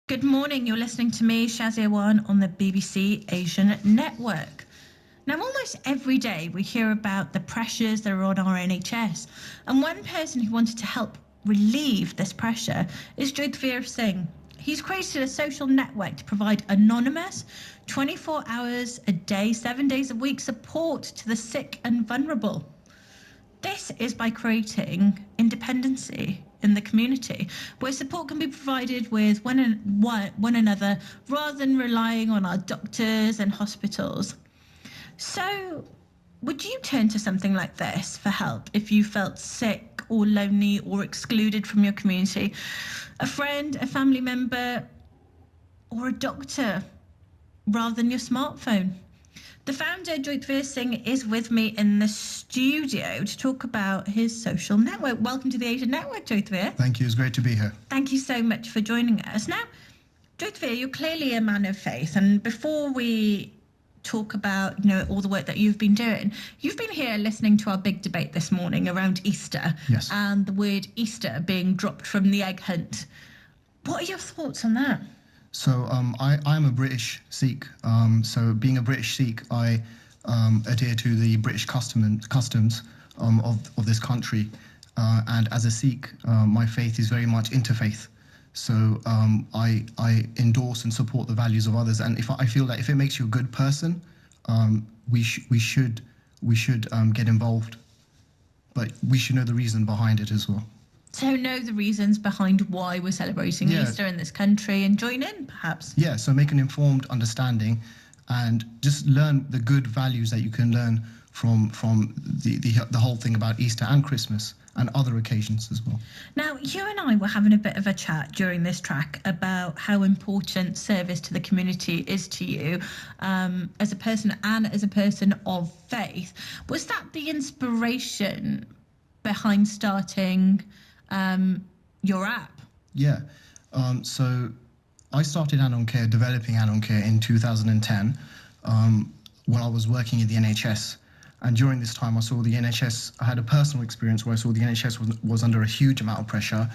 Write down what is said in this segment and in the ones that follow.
Good morning. You're listening to me, Shazia Awan, on the BBC Asian Network. Now, almost every day we hear about the pressures that are on our NHS, and one person who wanted to help relieve this pressure is Jyotveer Singh. He's created a social network to provide anonymous, 24 hours a day, 7 days a week support to the sick and vulnerable. This is by creating independency in the community, where support can be provided with one another rather than relying on our doctors and hospitals. So, would you turn to something like this for help if you felt sick or lonely or excluded from your community? A friend, a family member, or a doctor rather than your smartphone? The founder, Jyotveer Singh, is with me in the studio to talk about his social network. Welcome to the Asian Network, Jyotveer. Thank you. It's great to be here. Thank you so much for joining us. Now, Jyotveer, you're clearly a man of faith. And before we talk about, all the work that you've been doing, you've been here listening to our big debate this morning around Easter. Yes. And the word Easter being dropped from the egg hunt. What are your thoughts on that? So I'm a British Sikh. So being a British Sikh, I adhere to the British customs of this country. And as a Sikh, my faith is very much interfaith. So I endorse and support the values of others. And I feel that if it makes you a good person, we should get involved. But we should know the reason behind it as well. So know the reasons behind why we're celebrating Easter in this country and join in, perhaps. Yeah, so make an informed understanding and just learn the good values that you can learn from the whole thing about Easter and Christmas and other occasions as well. Now, you and I were having a bit of a chat during this track about how important service to the community is to you as a person and as a person of faith. Was that the inspiration behind starting your app? Yeah. So I started AnonCare, developing AnonCare in 2010 while I was working in the NHS. And during this time, I saw the NHS, I had a personal experience where I saw the NHS was under a huge amount of pressure.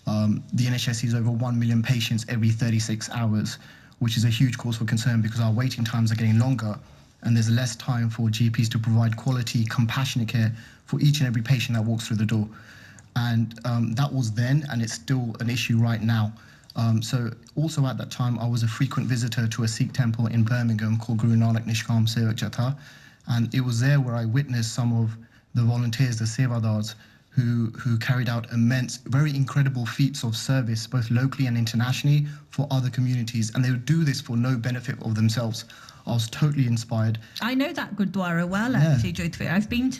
The NHS sees over 1 million patients every 36 hours, which is a huge cause for concern because our waiting times are getting longer and there's less time for GPs to provide quality, compassionate care for each and every patient that walks through the door. And that was then, and it's still an issue right now. So also at that time, I was a frequent visitor to a Sikh temple in Birmingham called Guru Nanak Nishkam Sevak Jatha. And it was there where I witnessed some of the volunteers, the Sevadars, who carried out immense, very incredible feats of service, both locally and internationally, for other communities. And they would do this for no benefit of themselves. I was totally inspired. I know that Gurdwara well, actually, Jyotveer. I've been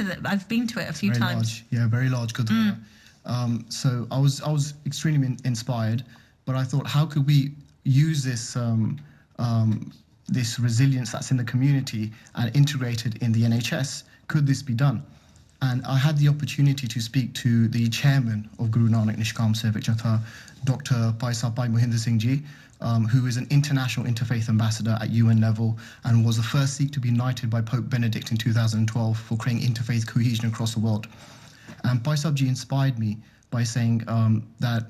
to it a few times. Very large Gurdwara. So I was extremely inspired, but I thought, how could we use this this resilience that's in the community and integrate it in the NHS? Could this be done? And I had the opportunity to speak to the chairman of Guru Nanak Nishkam Sevak Jatha, Dr. Bhai Mohinder Singh Ji, who is an international interfaith ambassador at UN level and was the first Sikh to be knighted by Pope Benedict in 2012 for creating interfaith cohesion across the world. And Bhai Sahib Ji inspired me by saying that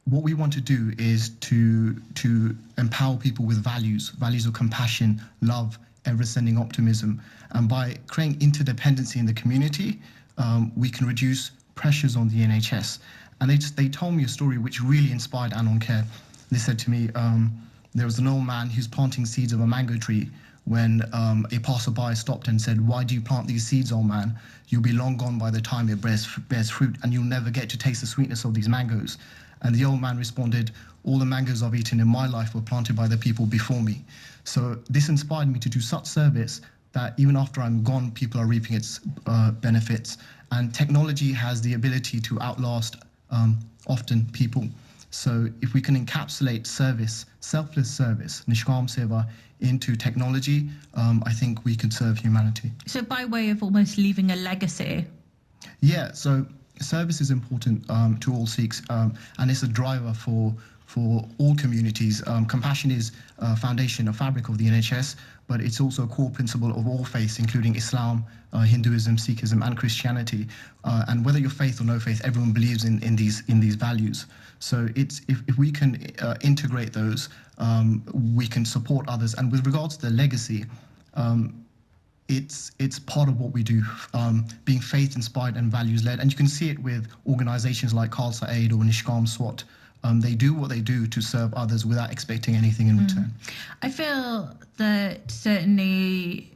what we want to do is to empower people with values of compassion, love, ever-ascending optimism. And by creating interdependency in the community, we can reduce pressures on the NHS. And they told me a story which really inspired AnonCare. They said to me, there was an old man who's planting seeds of a mango tree when a passerby stopped and said, "Why do you plant these seeds, old man? You'll be long gone by the time it bears fruit, and you'll never get to taste the sweetness of these mangoes." And the old man responded, "All the mangoes I've eaten in my life were planted by the people before me." So this inspired me to do such service that even after I'm gone, people are reaping its benefits. And technology has the ability to outlast often people. So if we can encapsulate service, selfless service, Nishkam Seva, into technology, I think we could serve humanity. So by way of almost leaving a legacy. Yeah, so service is important to all Sikhs, and it's a driver for all communities. Compassion is a foundation, a fabric of the NHS, but it's also a core principle of all faiths, including Islam, Hinduism, Sikhism, and Christianity. And whether you're faith or no faith, everyone believes in these values. So it's if we can integrate those, we can support others. And with regards to the legacy, it's part of what we do, being faith inspired and values led. And you can see it with organizations like Khalsa Aid or Nishkam Swat. They do what they do to serve others without expecting anything in return. I feel that certainly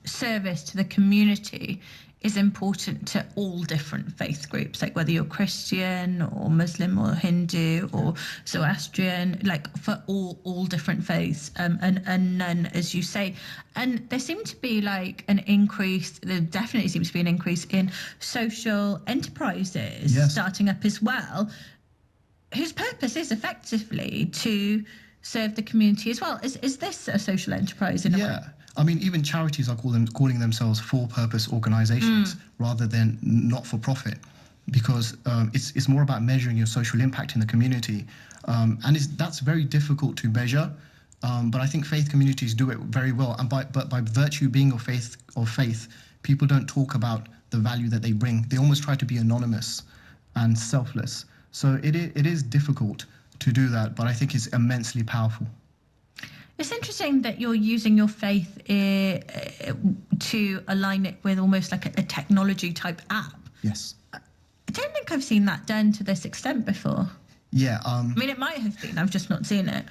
service to the community is important to all different faith groups, like whether you're Christian or Muslim or Hindu or Zoroastrian, like for all different faiths, and none, as you say. And there seemed to be like an increase, there definitely seems to be an increase in social enterprises starting up as well, whose purpose is effectively to serve the community as well. Is this a social enterprise in a way? I mean, even charities are calling themselves for-purpose organizations rather than not-for-profit, because it's more about measuring your social impact in the community, and that's very difficult to measure. But I think faith communities do it very well, and by virtue being of faith, people don't talk about the value that they bring. They almost try to be anonymous and selfless. So it is difficult to do that, but I think it's immensely powerful. It's interesting that you're using your faith to align it with almost like a technology type app. Yes. I don't think I've seen that done to this extent before. Yeah. I mean, it might have been. I've just not seen it.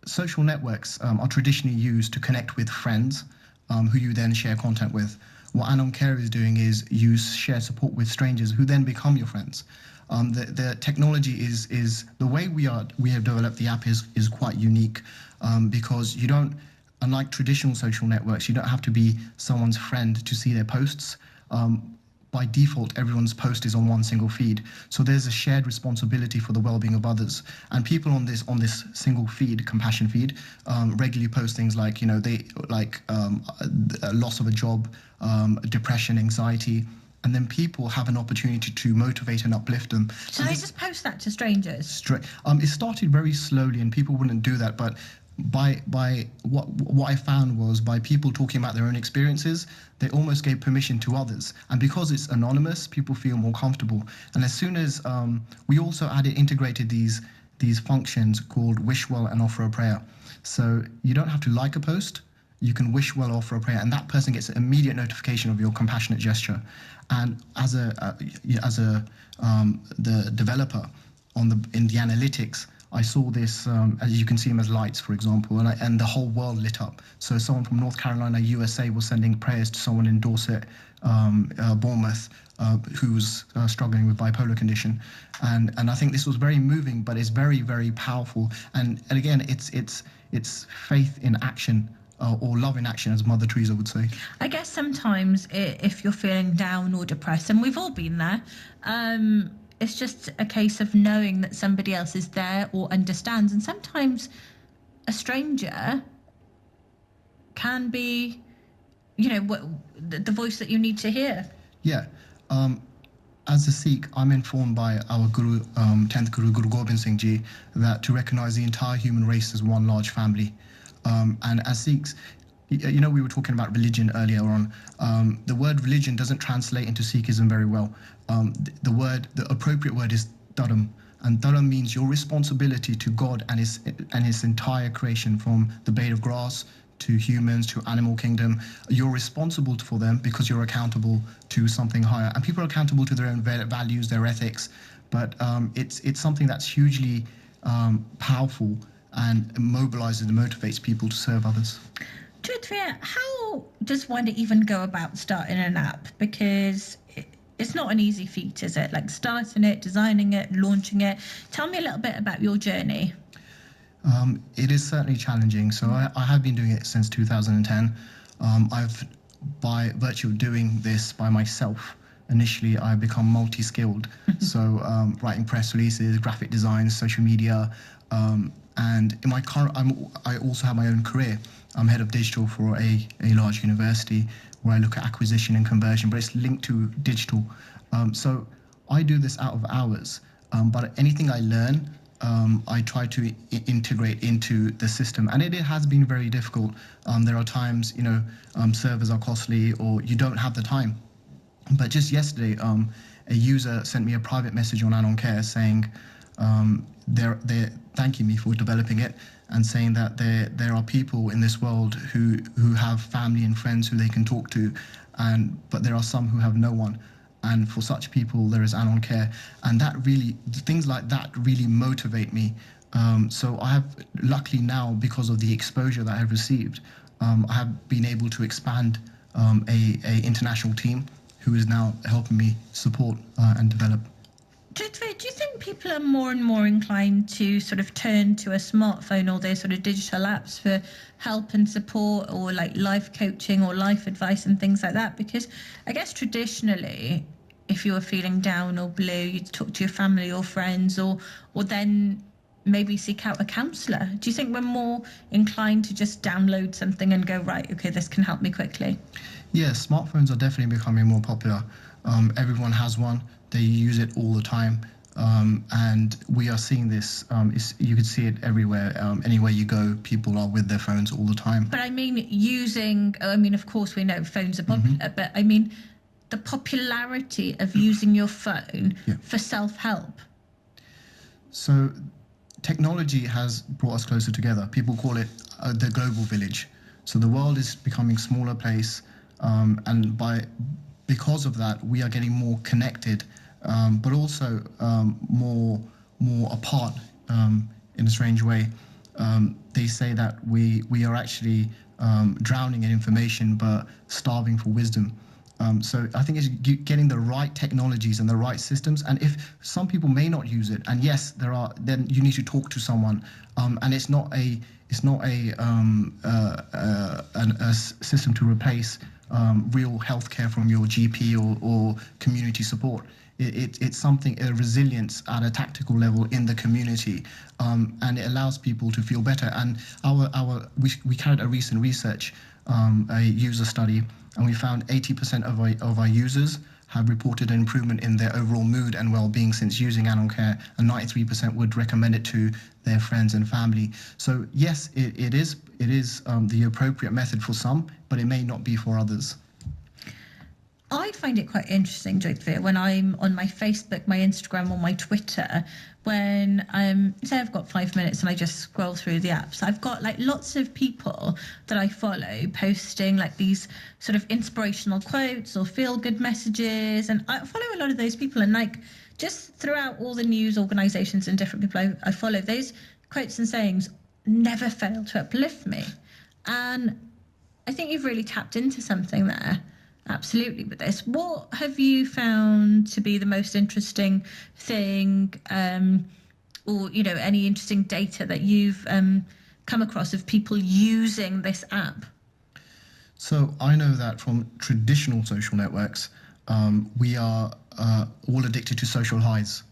Social networks are traditionally used to connect with friends who you then share content with. What AnonCare is doing is you share support with strangers who then become your friends. The technology is the way we have developed the app is quite unique, because you don't, unlike traditional social networks, you don't have to be someone's friend to see their posts. By default, everyone's post is on one single feed, so there's a shared responsibility for the well-being of others. And people on this single feed, compassion feed, regularly post things like a loss of a job, depression, anxiety. And then people have an opportunity to motivate and uplift them. So they just post that to strangers? It started very slowly, and people wouldn't do that. But by what I found was, by people talking about their own experiences, they almost gave permission to others. And because it's anonymous, people feel more comfortable. And as soon as we also integrated these functions called wish well and offer a prayer. So you don't have to like a post. You can wish well, offer a prayer, and that person gets an immediate notification of your compassionate gesture. And as the developer in the analytics, I saw this, as you can see them as lights, for example, and the whole world lit up. So someone from North Carolina, USA, was sending prayers to someone in Dorset, Bournemouth, who's struggling with bipolar condition, and I think this was very moving, but it's very, very powerful. And again, it's faith in action. Or love in action, as Mother Teresa would say. I guess sometimes if you're feeling down or depressed, and we've all been there, it's just a case of knowing that somebody else is there or understands. And sometimes a stranger can be, the voice that you need to hear. Yeah. As a Sikh, I'm informed by our Guru, 10th Guru Gobind Singh Ji, that to recognize the entire human race as one large family. And as Sikhs, we were talking about religion earlier on. The word religion doesn't translate into Sikhism very well. The appropriate word is dharam, and dharam means your responsibility to God and his entire creation, from the blade of grass to humans to animal kingdom. You're responsible for them because you're accountable to something higher, and people are accountable to their own values, their ethics. But it's something that's hugely powerful and mobilizes and motivates people to serve others. Jyotveer, how does one even go about starting an app? Because it's not an easy feat, is it? Like starting it, designing it, launching it. Tell me a little bit about your journey. It is certainly challenging. So I have been doing it since 2010. By virtue of doing this by myself, initially I've become multi-skilled. So writing press releases, graphic design, social media, and in my current, I also have my own career. I'm head of digital for a large university where I look at acquisition and conversion, but it's linked to digital. So I do this out of hours, but anything I learn, I try to integrate into the system, and it has been very difficult. There are times, servers are costly or you don't have the time. But just yesterday, a user sent me a private message on AnonCare saying they're thanking me for developing it and saying that there are people in this world who have family and friends who they can talk to, but there are some who have no one. And for such people, there is AnonCare, and things like that really motivate me. So I have, luckily now, because of the exposure that I've received, I have been able to expand a international team who is now helping me support and develop. Jyotveer, do you think people are more and more inclined to sort of turn to a smartphone or those sort of digital apps for help and support, or like life coaching or life advice and things like that? Because I guess traditionally, if you were feeling down or blue, you'd talk to your family or friends, or then maybe seek out a counsellor. Do you think we're more inclined to just download something and go, right, okay, this can help me quickly? Yeah, smartphones are definitely becoming more popular. Everyone has one. They use it all the time. And we are seeing this. You can see it everywhere. Anywhere you go, people are with their phones all the time. But I mean, of course, we know phones are popular, but I mean, the popularity of using your phone for self-help. So technology has brought us closer together. People call it the global village. So the world is becoming a smaller place, and because of that, we are getting more connected, but also more apart in a strange way. They say that we are actually drowning in information, but starving for wisdom. So I think it's getting the right technologies and the right systems. And if some people may not use it, and yes, then you need to talk to someone. And it's not a system to replace real healthcare from your GP or community support. It's something, a resilience at a tactical level in the community, and it allows people to feel better. And we carried a recent research, a user study, and we found 80% of our users have reported an improvement in their overall mood and well-being since using AnonCare, and 93% would recommend it to their friends and family. So yes, it is the appropriate method for some, but it may not be for others. I find it quite interesting, Jyotveer, when I'm on my Facebook, my Instagram, or my Twitter, when say I've got 5 minutes and I just scroll through the apps, I've got like lots of people that I follow posting like these sort of inspirational quotes or feel-good messages, and I follow a lot of those people, and like just throughout all the news organisations and different people I follow, those quotes and sayings never fail to uplift me. And I think you've really tapped into something there. Absolutely, with this. What have you found to be the most interesting thing, or any interesting data that you've come across of people using this app? So I know that from traditional social networks, we are all addicted to social highs.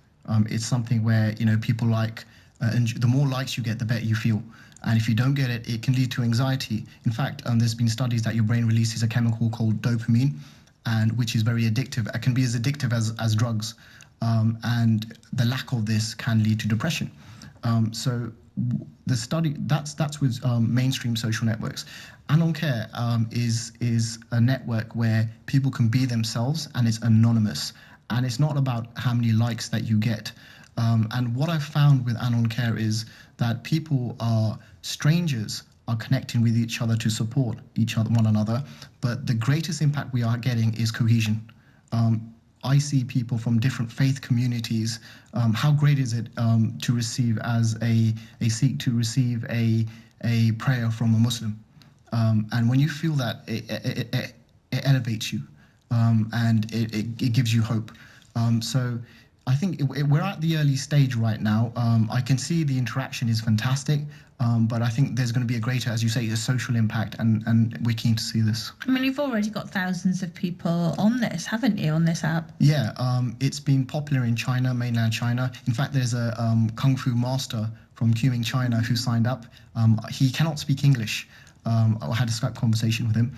It's something where people like, and the more likes you get, the better you feel. And if you don't get it, it can lead to anxiety. In fact, there's been studies that your brain releases a chemical called dopamine, and which is very addictive. It can be as addictive as drugs. And the lack of this can lead to depression. So the study, that's with mainstream social networks. AnonCare is a network where people can be themselves, and it's anonymous. And it's not about how many likes that you get. And what I've found with AnonCare is that strangers are connecting with each other to support one another. But the greatest impact we are getting is cohesion. I see people from different faith communities. How great is it to receive as a Sikh, to receive a prayer from a Muslim? And when you feel that, it elevates you, and it gives you hope. So I think we're at the early stage right now. I can see the interaction is fantastic, but I think there's going to be a greater, as you say, a social impact, and we're keen to see this. I mean, you've already got thousands of people on this, haven't you, on this app? Yeah, it's been popular in China, mainland China. In fact, there's a Kung Fu master from Kunming, China, who signed up. He cannot speak English. I had a Skype conversation with him.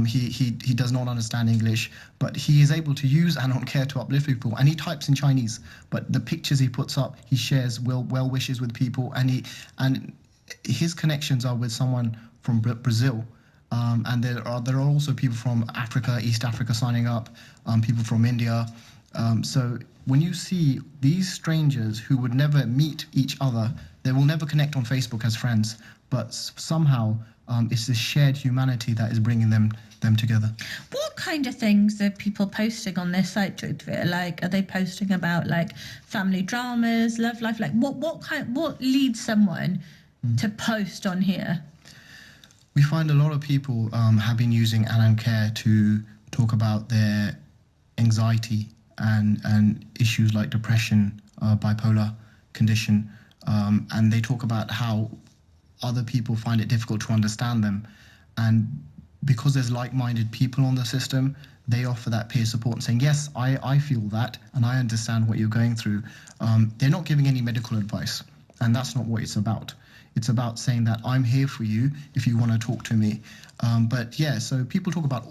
He does not understand English, but he is able to use AnonCare to uplift people, and he types in Chinese. But the pictures he puts up, he shares well wishes with people, and his connections are with someone from Brazil, and there are also people from Africa, East Africa signing up, people from India. So when you see these strangers who would never meet each other, they will never connect on Facebook as friends, but somehow it's this shared humanity that is bringing them together. What kind of things are people posting on their site, Jyotveer? Like, are they posting about like family dramas, love life? Like, what leads someone to post on here? We find a lot of people have been using AnonCare to talk about their anxiety and issues like depression, bipolar condition, and they talk about how other people find it difficult to understand them. And because there's like-minded people on the system, they offer that peer support and saying, yes, I feel that and I understand what you're going through. They're not giving any medical advice, and that's not what it's about. It's about saying that I'm here for you if you want to talk to me. But yeah, so people talk about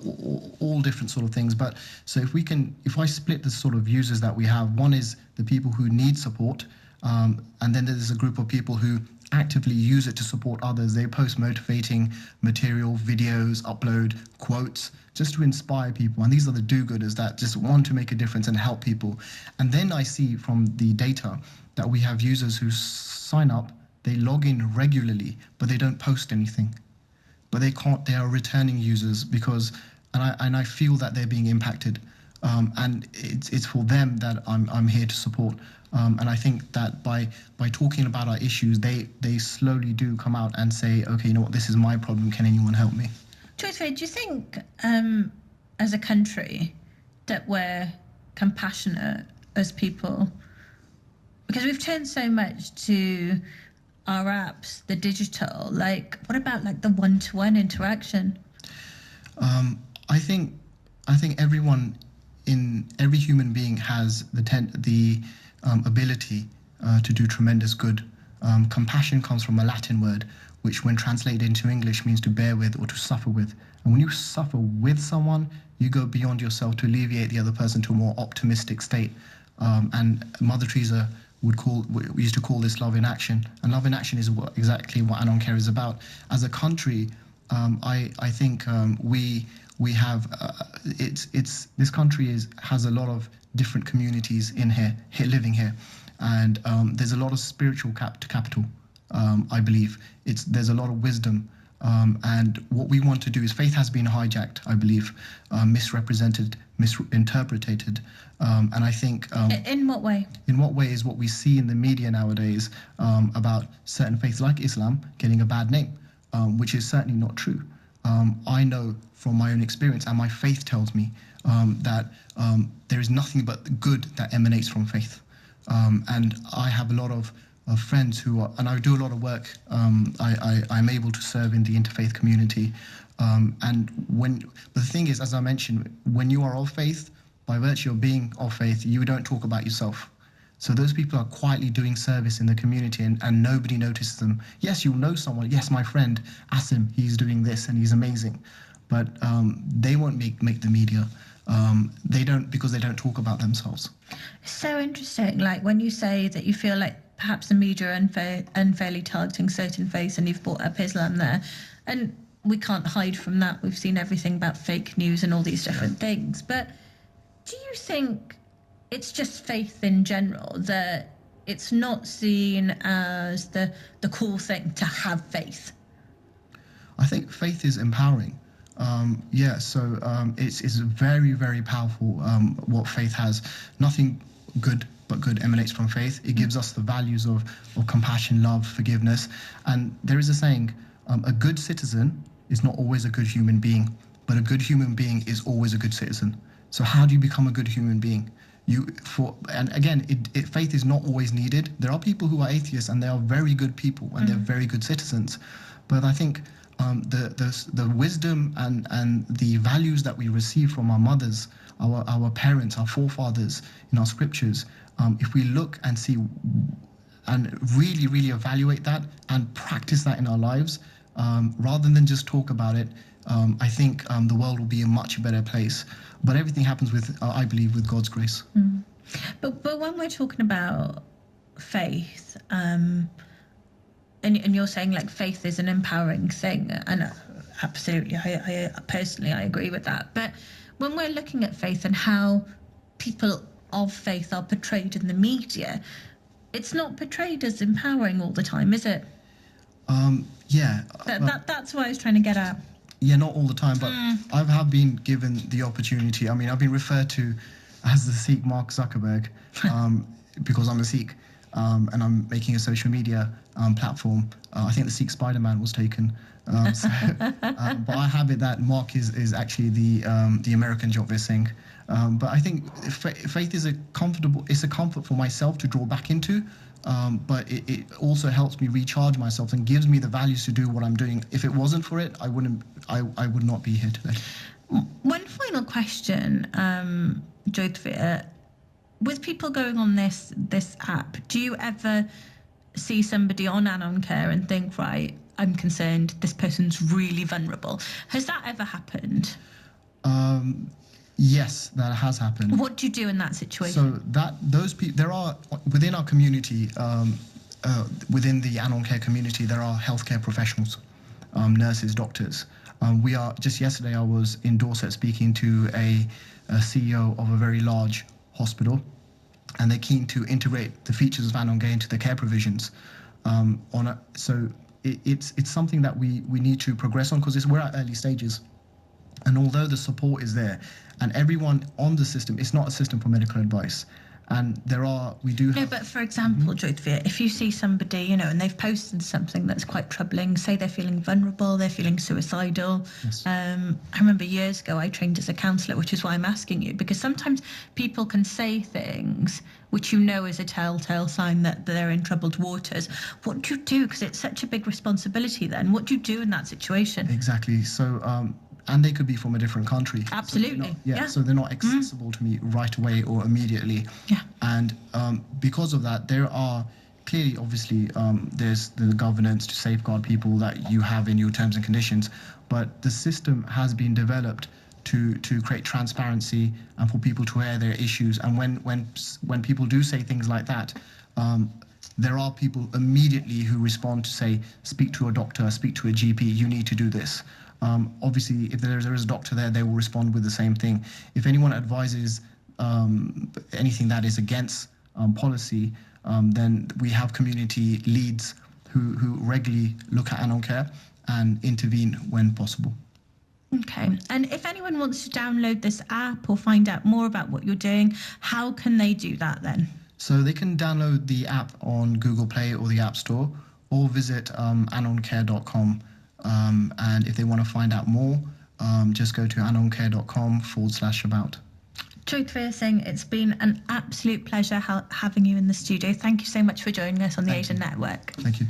all different sort of things. But so if I split the sort of users that we have, one is the people who need support, and then there's a group of people who actively use it to support others. They post motivating material, videos, upload quotes, just to inspire people. And these are the do-gooders that just want to make a difference and help people. And then I see from the data that we have users who sign up, they log in regularly, but they don't post anything. But they are returning users because, and I feel that they're being impacted. And it's for them that I'm here to support. And I think that by talking about our issues, they slowly do come out and say, okay, you know what, this is my problem. Can anyone help me? Jyotveer, do you think as a country that we're compassionate as people? Because we've turned so much to our apps, the digital, like what about like the one-to-one interaction? I think every human being has the ability to do tremendous good. Compassion comes from a Latin word, which when translated into English means to bear with or to suffer with. And when you suffer with someone, you go beyond yourself to alleviate the other person to a more optimistic state. And Mother Teresa we used to call this love in action, and love in action is exactly what AnonCare is about. As a country, I think we have this country has a lot of different communities in here living here, and there's a lot of spiritual capital. I believe there's a lot of wisdom. And what we want to do is faith has been hijacked, I believe, misrepresented, misinterpreted. And I think... in what way? In what way is what we see in the media nowadays about certain faiths like Islam getting a bad name, which is certainly not true. I know from my own experience, and my faith tells me that there is nothing but good that emanates from faith. And I have a lot of friends who are, and I do a lot of work. I'm able to serve in the interfaith community, but the thing is, as I mentioned, when you are of faith, by virtue of being of faith, you don't talk about yourself. So those people are quietly doing service in the community, and nobody notices them. Yes, you'll know someone. Yes, my friend Asim, he's doing this and he's amazing, but they won't make the media. They don't, because they don't talk about themselves. So interesting. Like when you say that you feel like perhaps the media are unfairly targeting certain faiths, and you've brought up Islam there, and we can't hide from that. We've seen everything about fake news and all these different things. But do you think it's just faith in general, that it's not seen as the cool thing to have faith? I think faith is empowering. It's very, very powerful what faith has. Nothing good but good emanates from faith. It gives us the values of compassion, love, forgiveness. And there is a saying, a good citizen is not always a good human being, but a good human being is always a good citizen. So how do you become a good human being? Faith is not always needed. There are people who are atheists and they are very good people and they're very good citizens. But I think the wisdom and the values that we receive from our mothers, our parents, our forefathers in our scriptures, if we look and see and really, really evaluate that and practice that in our lives, rather than just talk about it, I think the world will be a much better place. But everything happens with, I believe, with God's grace. But when we're talking about faith, and you're saying like faith is an empowering thing, and absolutely, I personally agree with that. But when we're looking at faith and how people of faith are portrayed in the media, it's not portrayed as empowering all the time, is it? Yeah. That's what I was trying to get at. Yeah, not all the time, but I have been given the opportunity. I mean, I've been referred to as the Sikh Mark Zuckerberg because I'm a Sikh and I'm making a social media platform. I think the Sikh Spider-Man was taken. But I have it that Mark is actually the American Jyotveer Singh. But I think faith is it's a comfort for myself to draw back into. But it also helps me recharge myself and gives me the values to do what I'm doing. If it wasn't for it, I would not be here today. One final question, Jyotveer. With people going on this app, do you ever see somebody on AnonCare and think, right, I'm concerned, this person's really vulnerable? Has that ever happened? Yes, that has happened. What do you do in that situation? So those people, there are within our community, within the AnonCare community, there are healthcare professionals, nurses, doctors. We are just yesterday. I was in Dorset speaking to a CEO of a very large hospital, and they're keen to integrate the features of AnonCare into their care provisions. So it's something that we need to progress on because we're at early stages. And although the support is there, and everyone on the system, it's not a system for medical advice. And we do have... No, but for example, Jyotveer, if you see somebody, and they've posted something that's quite troubling, say they're feeling vulnerable, they're feeling suicidal. Yes. I remember years ago I trained as a counsellor, which is why I'm asking you, because sometimes people can say things which is a telltale sign that they're in troubled waters. What do you do? Because it's such a big responsibility then. What do you do in that situation? Exactly. So... and they could be from a different country. Absolutely. So they're not accessible to me right away or immediately. Yeah. And because of that, there are clearly, obviously, there's the governance to safeguard people that you have in your terms and conditions. But the system has been developed to create transparency and for people to air their issues. And when people do say things like that, there are people immediately who respond to say, speak to a doctor, speak to a GP, you need to do this. Obviously, if there is a doctor there, they will respond with the same thing. If anyone advises anything that is against policy, then we have community leads who regularly look at AnonCare and intervene when possible. Okay. And if anyone wants to download this app or find out more about what you're doing, how can they do that then? So they can download the app on Google Play or the App Store, or visit anoncare.com. And if they want to find out more, just go to anoncare.com/about. Jyotveer Singh, it's been an absolute pleasure having you in the studio. Thank you so much for joining us on the Asian Network. Thank you.